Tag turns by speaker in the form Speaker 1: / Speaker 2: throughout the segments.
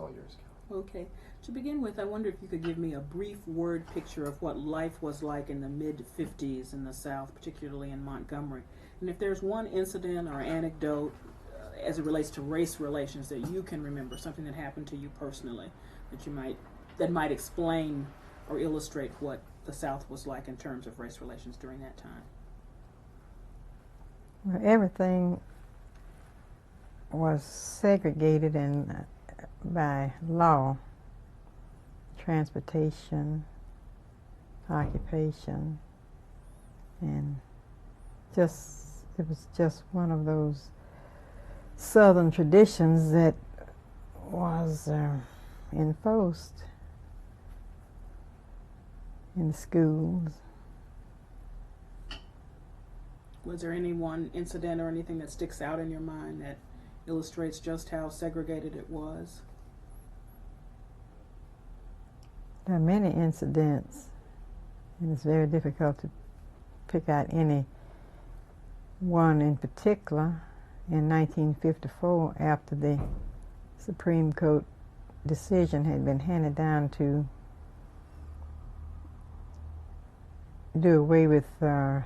Speaker 1: all yours, Kelly.
Speaker 2: Okay. To begin with, I wonder if you could give me a brief word picture of what life was like in the mid-50s in the South, particularly in Montgomery. And if there's one incident or anecdote as it relates to race relations that you can remember, something that happened to you personally, that might explain or illustrate what the South was like in terms of race relations during that time.
Speaker 3: Well, everything was segregated and by law. Transportation, occupation, and it was just one of those Southern traditions that was enforced in the schools.
Speaker 2: Was there any one incident or anything that sticks out in your mind that illustrates just how segregated it was?
Speaker 3: There are many incidents, and it's very difficult to pick out any one in particular. In 1954, after the Supreme Court decision had been handed down to do away with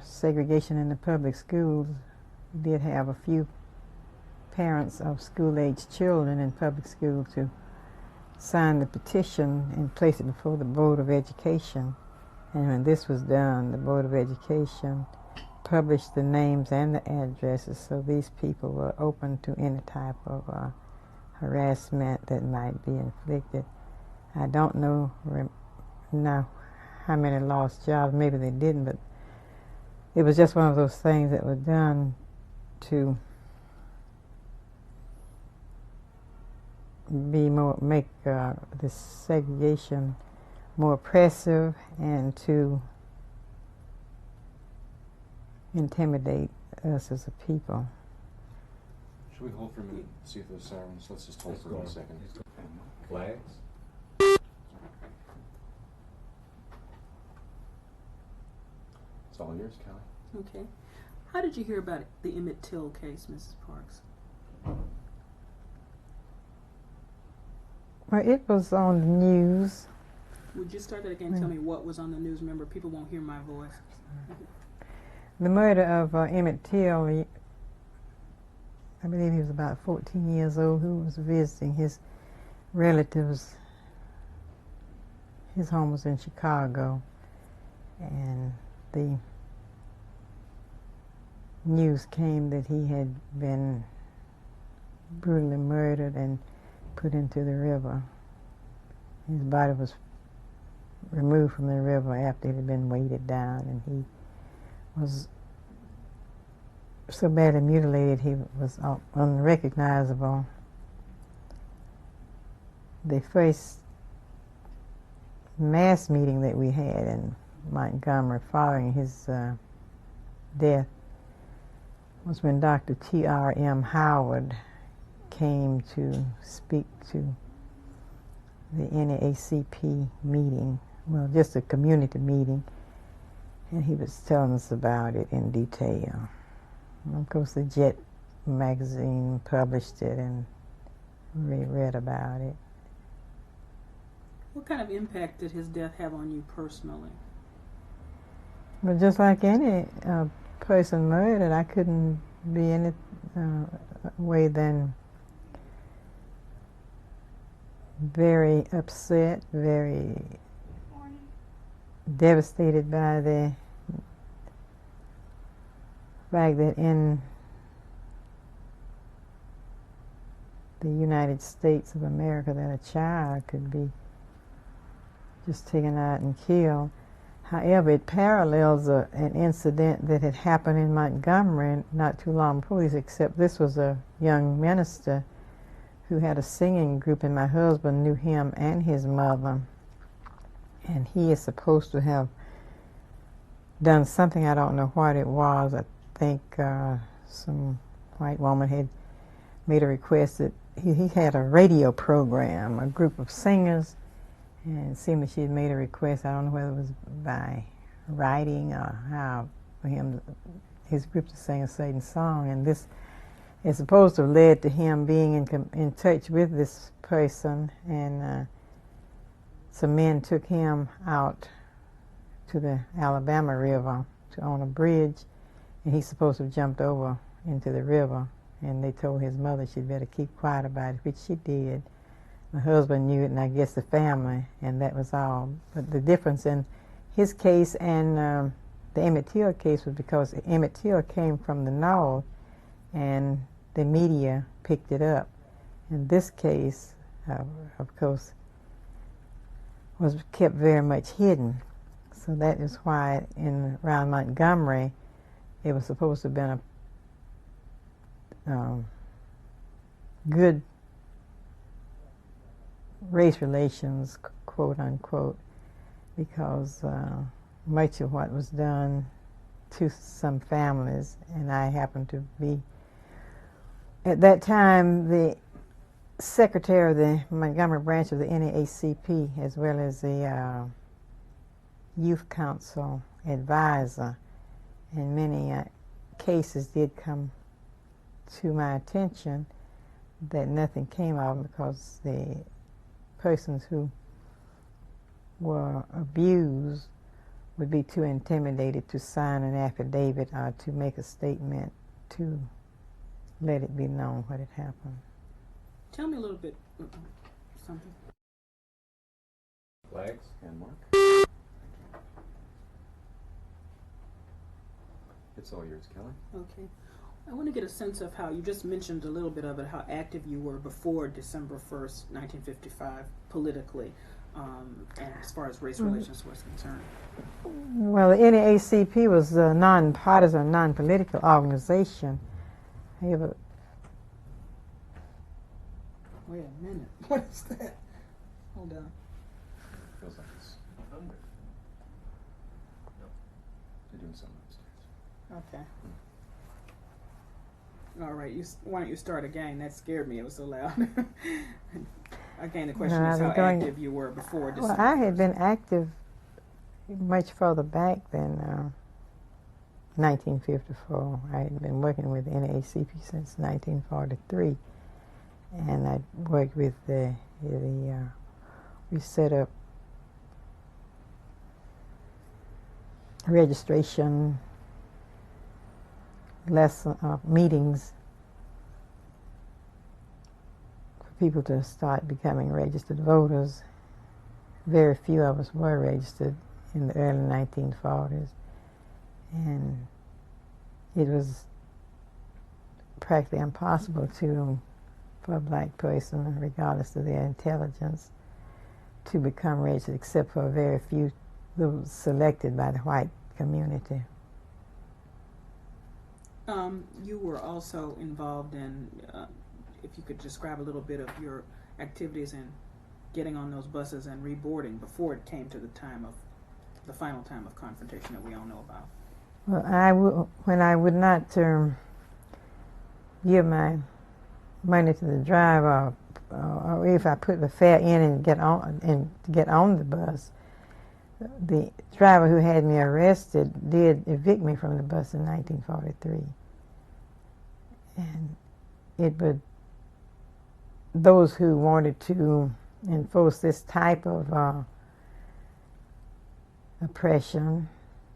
Speaker 3: segregation in the public schools, we did have a few parents of school-aged children in public school to sign the petition and place it before the Board of Education. And when this was done, the Board of Education published the names and the addresses, so these people were open to any type of harassment that might be inflicted. I don't know now how many lost jobs, maybe they didn't, but it was just one of those things that were done to make this segregation more oppressive and to intimidate us as a people.
Speaker 1: Should we hold for a minute, see if there's sirens? Let's just hold for 1 second.
Speaker 4: Flags?
Speaker 1: It's all yours, Kelly.
Speaker 2: Okay. How did you hear about the Emmett Till case, Mrs. Parks?
Speaker 3: Well, it was on the news.
Speaker 2: Would you start that again? Tell me what was on the news. Remember, people won't hear my voice.
Speaker 3: The murder of Emmett Till, I believe he was about 14 years old, who was visiting his relatives. His home was in Chicago, and the news came that he had been brutally murdered and put into the river. His body was removed from the river after it had been weighted down, and he was so badly mutilated he was unrecognizable. The first mass meeting that we had in Montgomery following his death was when Dr. T.R.M. Howard came to speak to the NAACP meeting, well, just a community meeting, and he was telling us about it in detail. And of course, the Jet magazine published it, and we read about it.
Speaker 2: What kind of impact did his death have on you personally?
Speaker 3: But just like any person murdered, I couldn't be any way than very upset, very devastated by the fact that in the United States of America that a child could be just taken out and killed. However, it parallels an incident that had happened in Montgomery not too long before this, except this was a young minister who had a singing group, and my husband knew him and his mother. And he is supposed to have done something, I don't know what it was. I think some white woman had made a request that he had a radio program, a group of singers, and it seemed that she had made a request. I don't know whether it was by writing or how, for him, his group to sing a certain song. And this it's supposed to have led to him being in touch with this person, and some men took him out to the Alabama River on a bridge, and he's supposed to have jumped over into the river, and they told his mother she'd better keep quiet about it, which she did. My husband knew it, and I guess the family, and that was all. But the difference in his case and the Emmett Till case was because Emmett Till came from the North, and the media picked it up. In this case, of course, was kept very much hidden. So that is why around Montgomery, it was supposed to have been a good race relations, quote unquote, because much of what was done to some families, and I happened to be at that time the secretary of the Montgomery branch of the NAACP, as well as the youth council advisor, and many cases did come to my attention that nothing came of because the persons who were abused would be too intimidated to sign an affidavit or to make a statement to let it be known what had happened.
Speaker 2: Tell me a little bit something.
Speaker 1: Flags and mark. It's all yours, Kelly.
Speaker 2: Okay. I want to get a sense of how, you just mentioned a little bit of it, how active you were before December 1st, 1955, politically, and as far as race relations was concerned.
Speaker 3: Well, the NAACP was a non-partisan, non-political organization. However,
Speaker 2: wait a minute. What is that? Hold on.
Speaker 1: Feels like it's hungry. Nope. They're doing something upstairs.
Speaker 2: Okay. All right. Why don't you start again? That scared me. It was so loud. Again, the question is how active you were before December.
Speaker 3: Well, I had been active much further back than 1954. I had been working with the NAACP since 1943, and I worked with we set up registration meetings for people to start becoming registered voters. Very few of us were registered in the early 1940s, and it was practically impossible for a black person, regardless of their intelligence, to become registered, except for a very few those selected by the white community.
Speaker 2: You were also involved in, if you could describe a little bit of your activities in getting on those buses and reboarding before it came to the final time of confrontation that we all know about.
Speaker 3: Well, when I would not give my money to the driver, or if I put the fare in and get on the bus, the driver who had me arrested did evict me from the bus in 1943. And those who wanted to enforce this type of oppression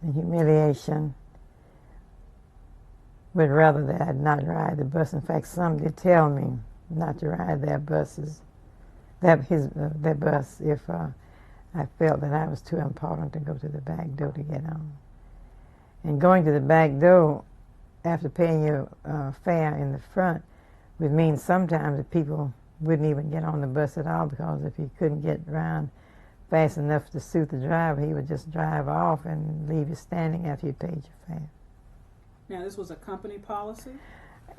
Speaker 3: and humiliation would rather that I not ride the bus. In fact, some did tell me not to ride their buses, their bus, if I felt that I was too important to go to the back door to get on. And going to the back door after paying your fare in the front would mean sometimes that people wouldn't even get on the bus at all, because if he couldn't get around fast enough to suit the driver, he would just drive off and leave you standing after you paid your fare.
Speaker 2: Now, this was a company policy?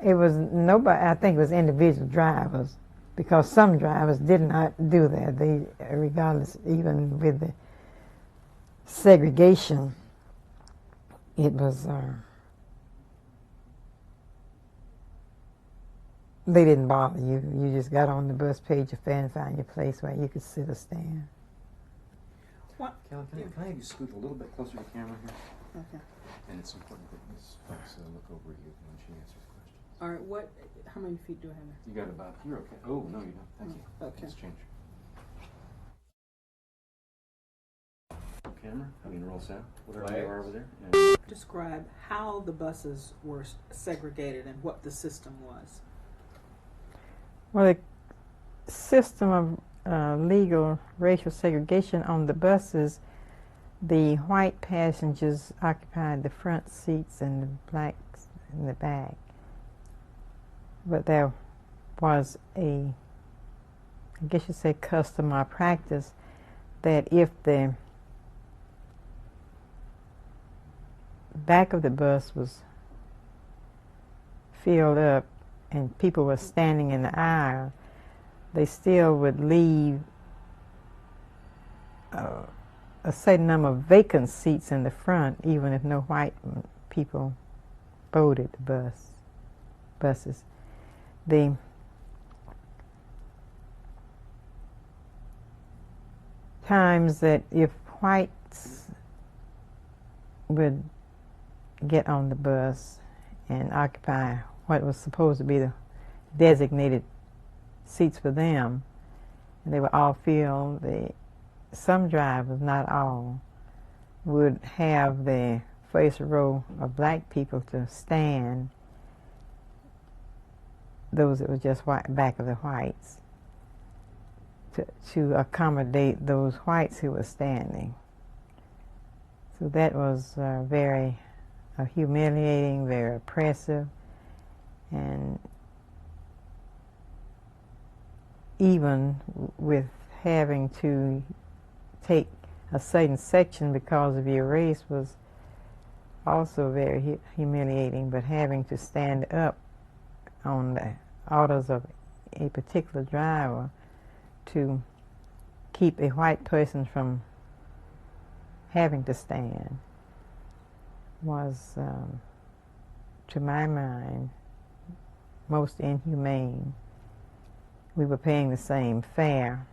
Speaker 3: It was nobody. I think it was individual drivers, because some drivers did not do that. They, regardless, even with the segregation, it was they didn't bother you. You just got on the bus, paid your fare, and found your place where you could sit or stand.
Speaker 2: What?
Speaker 1: Kelly, can I have you scoot a little bit closer to the camera here?
Speaker 2: Okay.
Speaker 1: And it's important that Ms. Fox look over you when she answers questions.
Speaker 2: All right, how many feet do I have
Speaker 1: You got about, you're okay. Oh, no, you don't. Thank you.
Speaker 2: Okay.
Speaker 1: Let's change. Camera, roll sound, whatever you are over there.
Speaker 2: there? Describe how the buses were segregated and what the system was.
Speaker 3: Well, the system of legal racial segregation on the buses, the white passengers occupied the front seats and the blacks in the back. But there was I guess you'd say, custom or practice that if the back of the bus was filled up and people were standing in the aisle, they still would leave a certain number of vacant seats in the front, even if no white people boarded the buses. The times that if whites would get on the bus and occupy what was supposed to be the designated seats for them, and they were all filled, some drivers, not all, would have the first row of black people to stand, those that were just back of the whites, to accommodate those whites who were standing. So that was very humiliating, very oppressive, and even with having to take a certain section because of your race was also very humiliating, but having to stand up on the orders of a particular driver to keep a white person from having to stand was, to my mind, most inhumane. We were paying the same fare.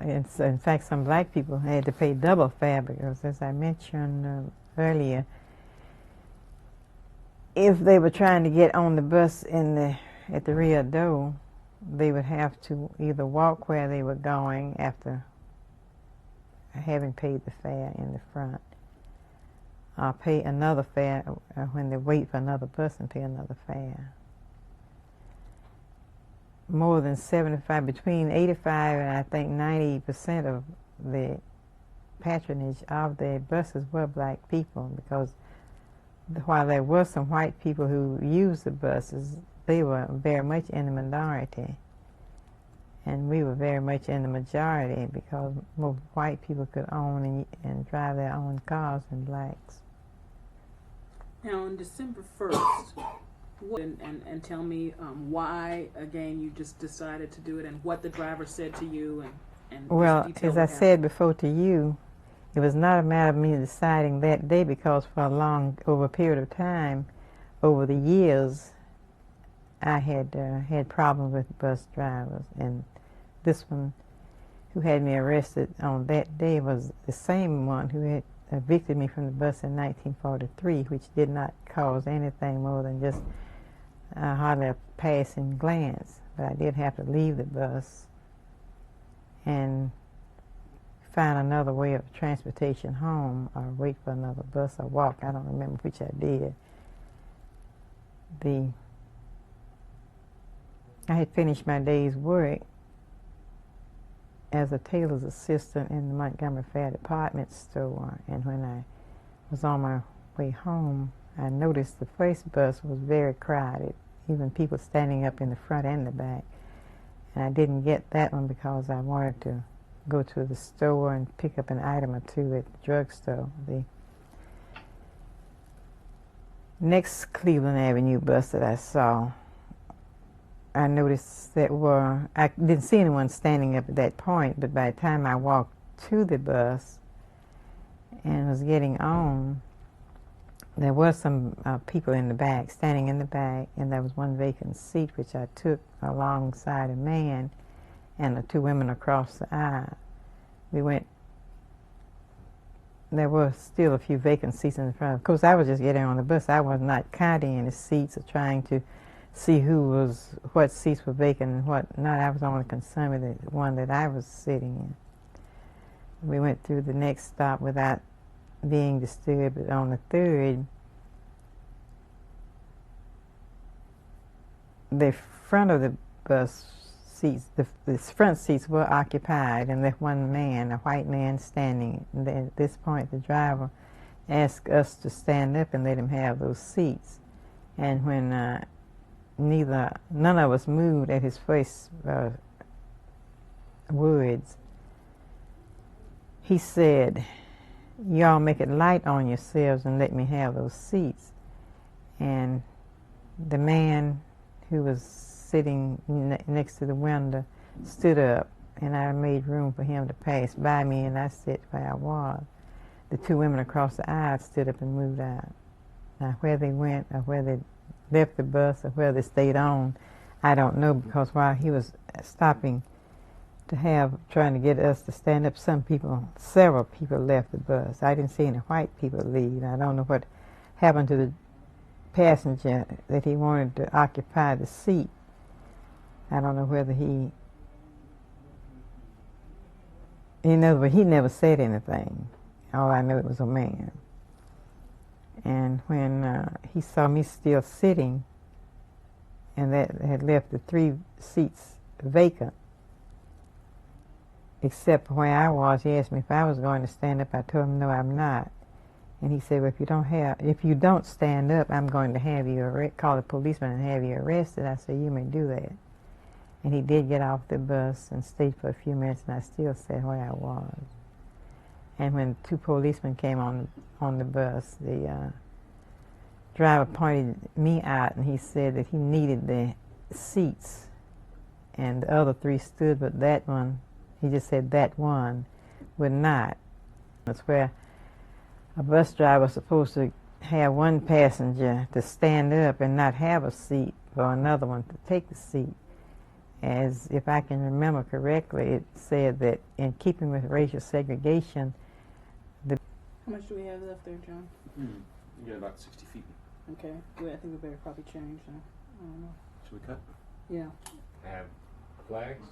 Speaker 3: In fact, some black people had to pay double fare because, as I mentioned earlier, if they were trying to get on the bus at the rear door, they would have to either walk where they were going after having paid the fare in the front, or pay another fare when they wait for another bus and pay another fare. More than 75, between 85 and I think 90% of the patronage of the buses were black people, because while there were some white people who used the buses, they were very much in the minority, and we were very much in the majority because most white people could own and drive their own cars than blacks.
Speaker 2: Now, on December 1st, and tell me why, again, you just decided to do it, and what the driver said to you, and
Speaker 3: well, as I said before to you, it was not a matter of me deciding that day, because for over a period of time, over the years, I had had problems with bus drivers, and this one who had me arrested on that day was the same one who had evicted me from the bus in 1943, which did not cause anything more than just hardly a passing glance. But I did have to leave the bus and find another way of transportation home, or wait for another bus, or walk. I don't remember which I did. I had finished my day's work as a tailor's assistant in the Montgomery Fair department store, and when I was on my way home, I noticed the first bus was very crowded, even people standing up in the front and the back. And I didn't get that one because I wanted to go to the store and pick up an item or two at the drugstore. The next Cleveland Avenue bus that I saw, I noticed I didn't see anyone standing up at that point, but by the time I walked to the bus and was getting on, there were some people in the back, standing in the back, and there was one vacant seat which I took alongside a man and the two women across the aisle. We went there were still a few vacant seats in the front. Of course, I was just getting on the bus. I was not counting any seats or trying to see what seats were vacant and what not. I was only concerned with the one that I was sitting in. We went through the next stop without being disturbed, but on the third, the front of the bus seats, the front seats were occupied, and left one man, a white man, standing. And at this point, the driver asked us to stand up and let him have those seats. And when none of us moved at his first words, he said, "Y'all make it light on yourselves and let me have those seats." And the man who was sitting next to the window stood up, and I made room for him to pass by me, and I sat where I was. The two women across the aisle stood up and moved out. Now, where they went or where they left the bus or where they stayed on, I don't know, because while he was stopping trying to get us to stand up, several people left the bus. I didn't see any white people leave. I don't know what happened to the passenger that he wanted to occupy the seat. I don't know whether he never said anything. All I know, it was a man. And when he saw me still sitting, and that had left the 3 seats vacant, except where I was, he asked me if I was going to stand up. I told him, no, I'm not. And he said, well, if you don't stand up, I'm going to have you call the policeman and have you arrested. I said, you may do that. And he did get off the bus and stayed for a few minutes, and I still sat where I was. And when 2 policemen came on the bus, the driver pointed me out, and he said that he needed the seats, and the other 3 stood, but that one, he just said that one would not. That's where a bus driver was supposed to have one passenger to stand up and not have a seat for another one to take the seat. As if I can remember correctly, it said that in keeping with racial segregation,
Speaker 2: How much do we have left there, John?
Speaker 1: You get about 60 feet.
Speaker 2: Okay. Well, I think we better probably change that. I don't know.
Speaker 1: Should we cut?
Speaker 2: Yeah.
Speaker 4: Have flags?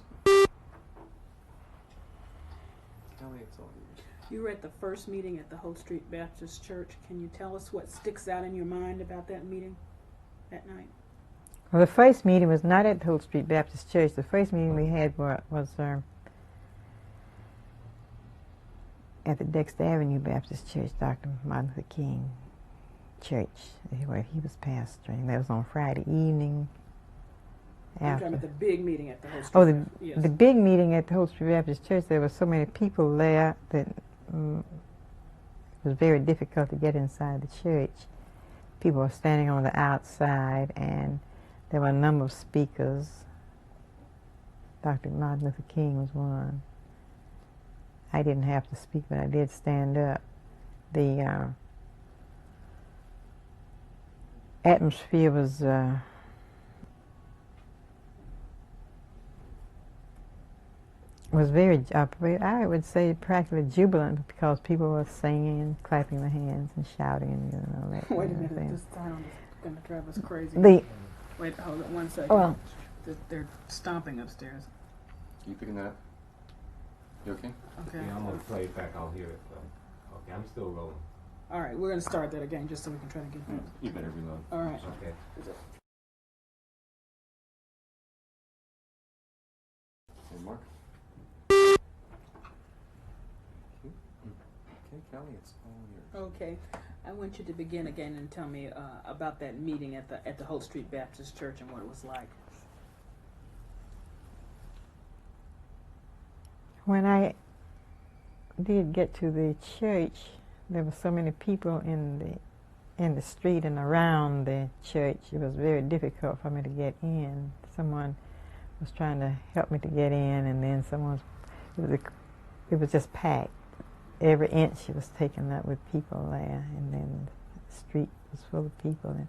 Speaker 1: Kelly, it's all yours.
Speaker 2: You were at the first meeting at the Hope Street Baptist Church. Can you tell us what sticks out in your mind about that meeting that night?
Speaker 3: well, the first meeting was not at the Hope Street Baptist Church. The first meeting we had was at the Dexter Avenue Baptist Church, Dr. Martin Luther King Church, where he was pastoring. That was on Friday evening.
Speaker 2: I'm talking about the big meeting at the Hope Street.
Speaker 3: Oh,
Speaker 2: yes.
Speaker 3: the big meeting at the Hope Street Baptist Church, there were so many people there that it was very difficult to get inside the church. People were standing on the outside, and there were a number of speakers. Dr. Martin Luther King was one. I didn't have to speak, but I did stand up. The atmosphere was very, I would say, practically jubilant, because people were singing and clapping their hands and shouting and that.
Speaker 2: Wait a minute, this sound is going to drive us crazy. Wait, hold on 1 second.
Speaker 3: Well,
Speaker 2: they're stomping upstairs.
Speaker 1: You picking that up? You okay?
Speaker 2: Okay.
Speaker 4: Yeah, I'm gonna play it back out here. Okay, I'm still rolling.
Speaker 2: All right, we're going to start that again just so we can try to get that.
Speaker 1: You better reload.
Speaker 2: All right.
Speaker 4: Okay.
Speaker 1: Hey, Mark. Okay, Kelly, it's all yours.
Speaker 2: Okay, I want you to begin again and tell me about that meeting at the Hope Street Baptist Church and what it was like.
Speaker 3: when I did get to the church, there were so many people in the street and around the church. It was very difficult for me to get in. Someone was trying to help me to get in, and then it was just packed. Every inch was taken up with people there, and then the street was full of people, and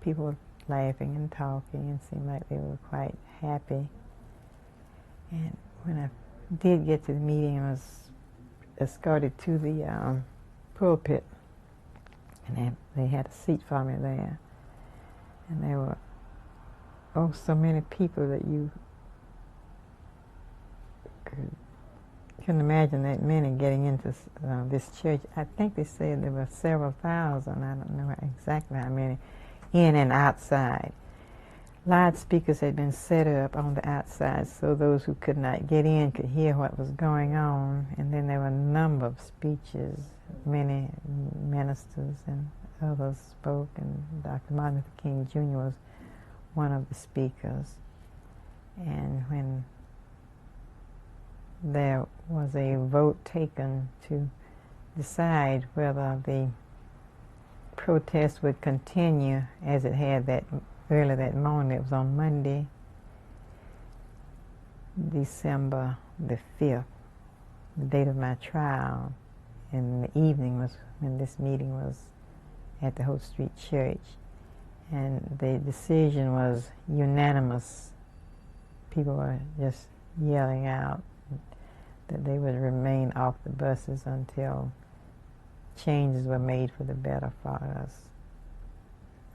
Speaker 3: people were laughing and talking and seemed like they were quite happy. And when I did get to the meeting, I was escorted to the pulpit, and they had a seat for me there. And there were, so many people that you couldn't imagine that many getting into this church. I think they said there were several thousand. I don't know exactly how many, in and outside. Loudspeakers had been set up on the outside so those who could not get in could hear what was going on. And then there were a number of speeches. Many ministers and others spoke, and Dr. Martin Luther King Jr. was one of the speakers. And when there was a vote taken to decide whether the protest would continue as it had that early that morning, it was on Monday, December the 5th, the date of my trial, and the evening was when this meeting was at the Hope Street Church. And the decision was unanimous. People were just yelling out that they would remain off the buses until changes were made for the better for us.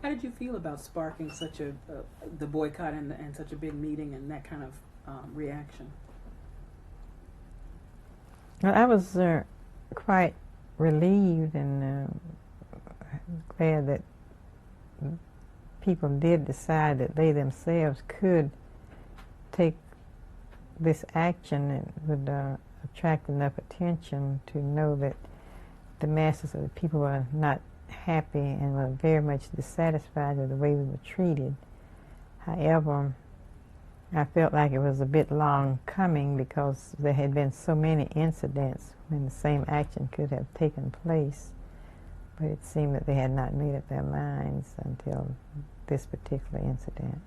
Speaker 2: How did you feel about sparking such the boycott and such a big meeting and that kind of reaction?
Speaker 3: Well, I was quite relieved and glad that people did decide that they themselves could take this action and would attract enough attention to know that the masses of the people were not happy and were very much dissatisfied with the way we were treated. However, I felt like it was a bit long coming because there had been so many incidents when the same action could have taken place, but it seemed that they had not made up their minds until this particular incident.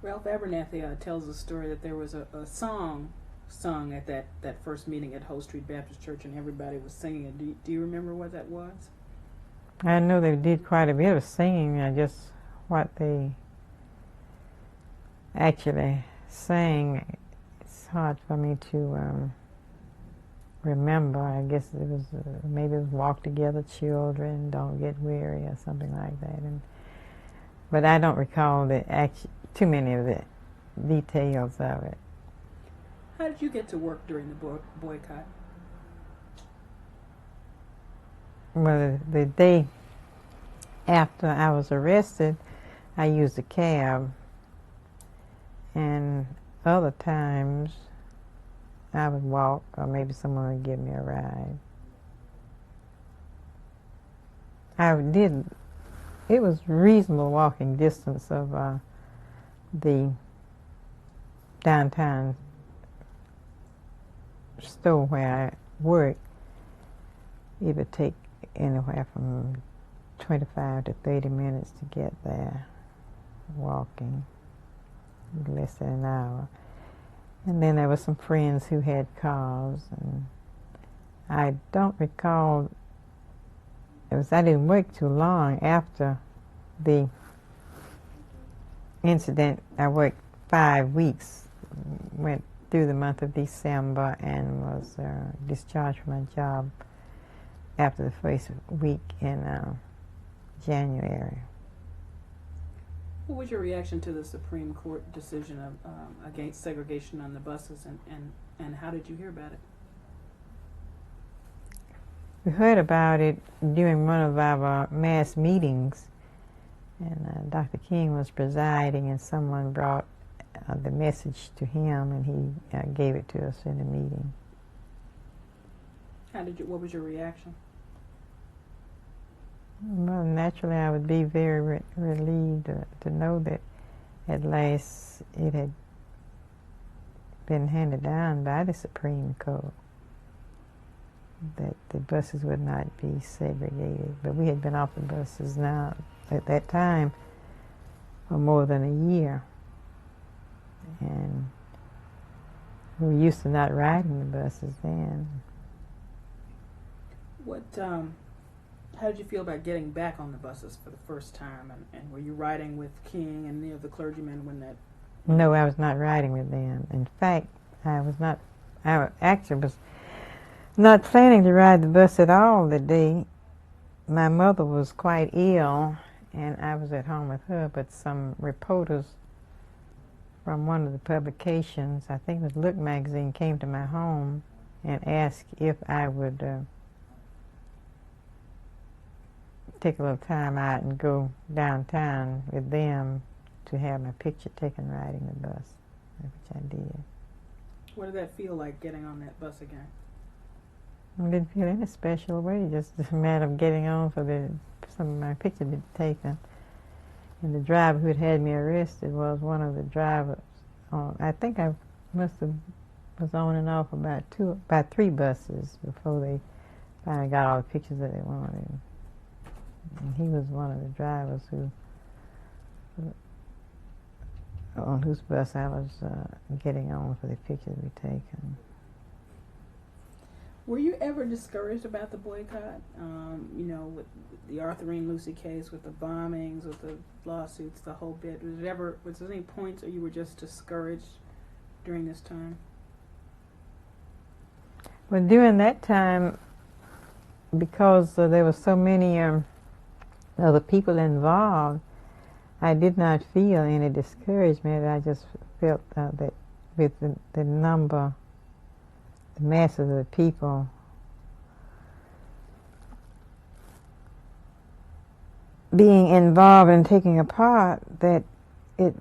Speaker 2: Ralph Abernathy tells a story that there was a song sung at that first meeting at Hope Street Baptist Church, and everybody was singing it. Do you remember what that was?
Speaker 3: I know they did quite a bit of singing. Just what they actually sang, it's hard for me to remember. I guess it was maybe it was "Walk Together, Children, Don't Get Weary" or something like that. But I don't recall too many of the details of it.
Speaker 2: How did you get to work during the boycott?
Speaker 3: Well, the day after I was arrested, I used a cab, and other times I would walk, or maybe someone would give me a ride. It was reasonable walking distance of the downtown store where I worked. It would take anywhere from 25 to 30 minutes to get there, walking, less than an hour. And then there were some friends who had cars, and I don't recall, I didn't work too long after the incident. I worked 5 weeks, went through the month of December, and was discharged from my job after the first week in January.
Speaker 2: What was your reaction to the Supreme Court decision against segregation on the buses, and how did you hear about it?
Speaker 3: We heard about it during one of our mass meetings, and Dr. King was presiding, and someone brought the message to him, and he gave it to us in the meeting.
Speaker 2: What was your reaction?
Speaker 3: Well, naturally, I would be very relieved to know that at last it had been handed down by the Supreme Court that the buses would not be segregated. But we had been off the buses now at that time for more than a year, and we were used to not riding the buses then.
Speaker 2: How did you feel about getting back on the buses for the first time, and were you riding with King and any of the clergymen when that?
Speaker 3: No, I was not riding with them. In fact, I was not. I actually was not planning to ride the bus at all that day. My mother was quite ill, and I was at home with her, but some reporters from one of the publications, I think it was Look magazine, came to my home and asked if I would take a little time out and go downtown with them to have my picture taken riding the bus, which I did.
Speaker 2: What did that feel like, getting on that bus again?
Speaker 3: I didn't feel any special way, just a matter of getting on for some of my picture to be taken. And the driver who had me arrested was one of the drivers. I think I was on and off about 3 buses before they finally got all the pictures that they wanted. And he was one of the drivers on whose bus I was getting on for the picture to be taken.
Speaker 2: Were you ever discouraged about the boycott? You know, with the Arthurine Lucy case, with the bombings, with the lawsuits, the whole bit. Was there any points or you were just discouraged during this time?
Speaker 3: Well, during that time, because there were so many other people involved, I did not feel any discouragement. I just felt that with the number, the masses of the people being involved and taking a part, that it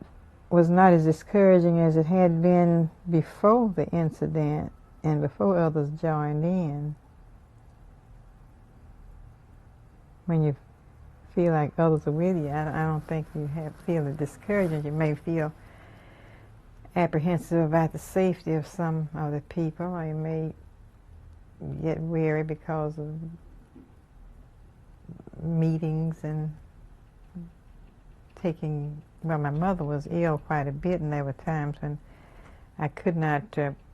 Speaker 3: was not as discouraging as it had been before the incident and before others joined in. When you feel like others are with you, I don't think you feel the discouragement. You may feel apprehensive about the safety of some of the people, or you may get weary because of meetings and well, my mother was ill quite a bit, and there were times when I could not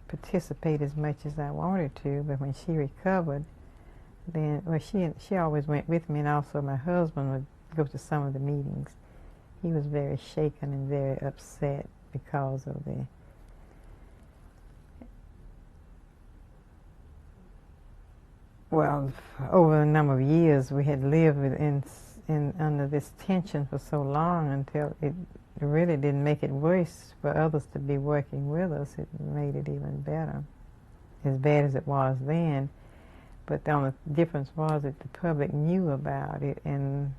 Speaker 3: participate as much as I wanted to, but when she recovered, then, well, she always went with me, and also my husband would go to some of the meetings. He was very shaken and very upset because of over a number of years we had lived under this tension for so long until it really didn't make it worse for others to be working with us. It made it even better, as bad as it was then. But the only difference was that the public knew about it, and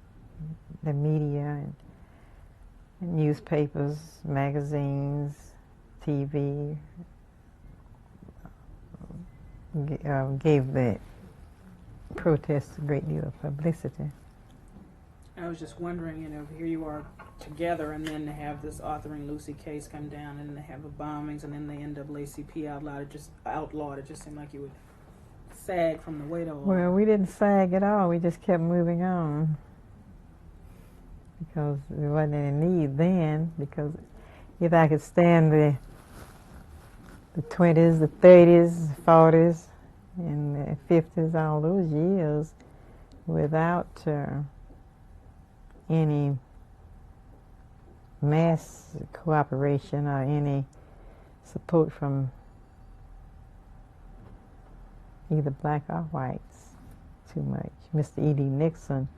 Speaker 3: the media and newspapers, magazines, TV gave the protests a great deal of publicity.
Speaker 2: I was just wondering, you know, here you are together, and then to have this Arthurine Lucy case come down, and to have the bombings, and then the NAACP outlawed. It just seemed like you would sag from the weight of all.
Speaker 3: Well, we didn't sag at all. We just kept moving on because there wasn't any need then. Because if I could stand the 20s, the 30s, the 40s, and the 50s, all those years, without any mass cooperation or any support from either black or whites too much. Mr. E.D. Nixon.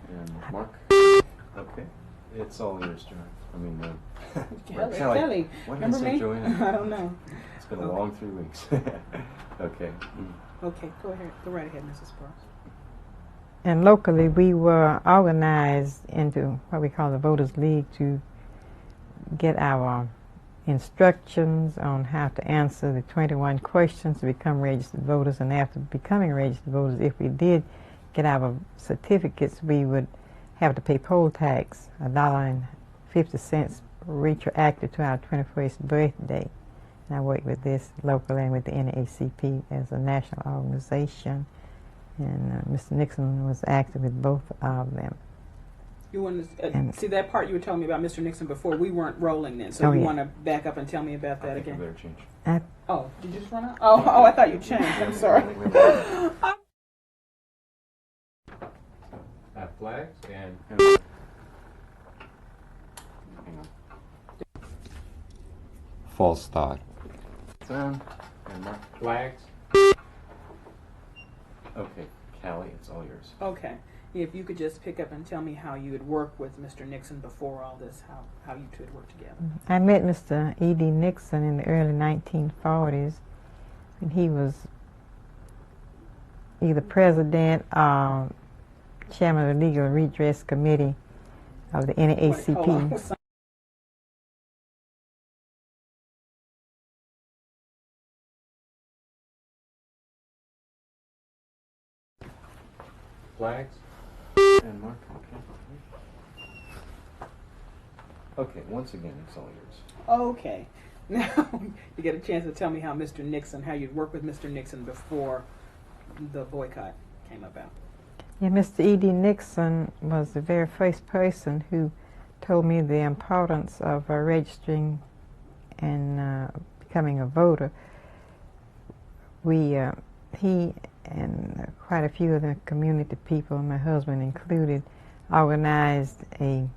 Speaker 1: And Mark?
Speaker 4: Okay.
Speaker 1: It's all yours, Joanne. I mean,
Speaker 2: Kelly,
Speaker 1: why did I
Speaker 2: remember
Speaker 1: say
Speaker 2: me?
Speaker 1: Joanne?
Speaker 2: I don't know.
Speaker 1: It's been a long 3 weeks. Okay.
Speaker 2: Okay, go ahead. Go right ahead, Mrs. Sparks.
Speaker 3: And locally, we were organized into what we call the Voters League to get our instructions on how to answer the 21 questions to become registered voters. And after becoming registered voters, if we did get our certificates, we would have to pay poll tax, $1.50 retroactive to our 21st birthday. And I worked with this locally and with the NAACP as a national organization. And Mr. Nixon was active with both of them.
Speaker 2: You want to see that part you were telling me about Mr. Nixon before? We weren't rolling then, so you want to back up and tell me about that again?
Speaker 1: I better change.
Speaker 2: Oh, did you just run out? Oh, I thought you changed. I'm sorry.
Speaker 4: Flags and
Speaker 1: Hang on.
Speaker 5: false start.
Speaker 1: Sound and mark.
Speaker 4: Flags?
Speaker 1: Okay, Callie, it's all yours.
Speaker 2: Okay. If you could just pick up and tell me how you had worked with Mr. Nixon before all this, how you two had worked together.
Speaker 3: I met Mr. E.D. Nixon in the early 1940s, and he was either president or chairman of the Legal Redress Committee of the NAACP.
Speaker 2: Hold on.
Speaker 4: Flags?
Speaker 1: And mark. Okay, once again, it's all yours.
Speaker 2: Okay. Now you get a chance to tell me how Mr. Nixon, how you'd worked with Mr. Nixon before the boycott came about.
Speaker 3: Yeah, Mr. E.D. Nixon was the very first person who told me the importance of registering and becoming a voter. He and quite a few of the community people, my husband included, organized a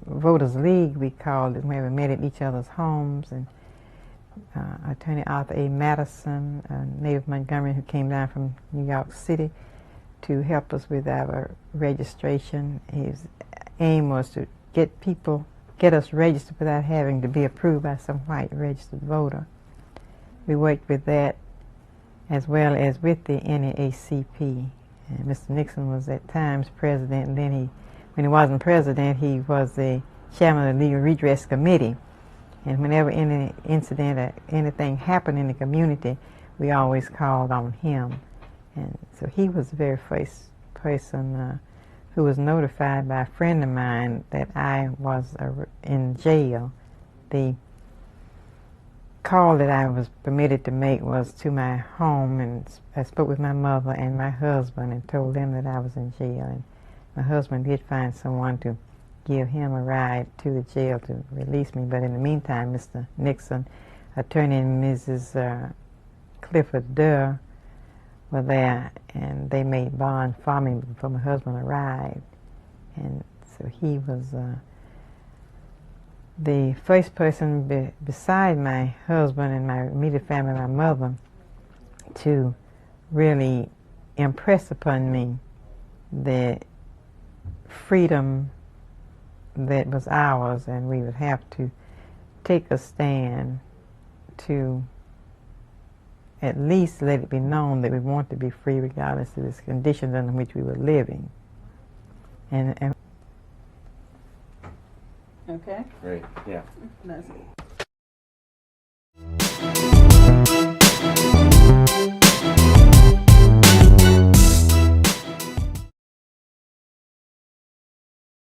Speaker 3: Voters League, we called it, where we met at each other's homes. And Attorney Arthur A. Madison, a native Montgomery who came down from New York City to help us with our registration. His aim was to get us registered without having to be approved by some white registered voter. We worked with that as well as with the NAACP. And Mr. Nixon was at times president, and then when he wasn't president, he was the chairman of the Legal Redress Committee. And whenever any incident or anything happened in the community, we always called on him. And so he was the very first person who was notified by a friend of mine that I was in jail. The call that I was permitted to make was to my home, and I spoke with my mother and my husband and told them that I was in jail. And my husband did find someone to give him a ride to the jail to release me. But in the meantime, Mr. Nixon, attorney and Mrs. Clifford Durr were there, and they made bond for me before my husband arrived. And so he was the first person beside my husband and my immediate family, my mother, to really impress upon me the freedom that was ours, and we would have to take a stand to at least let it be known that we want to be free regardless of the conditions under which we were living. And
Speaker 2: Okay?
Speaker 1: Great, yeah.
Speaker 2: That's it.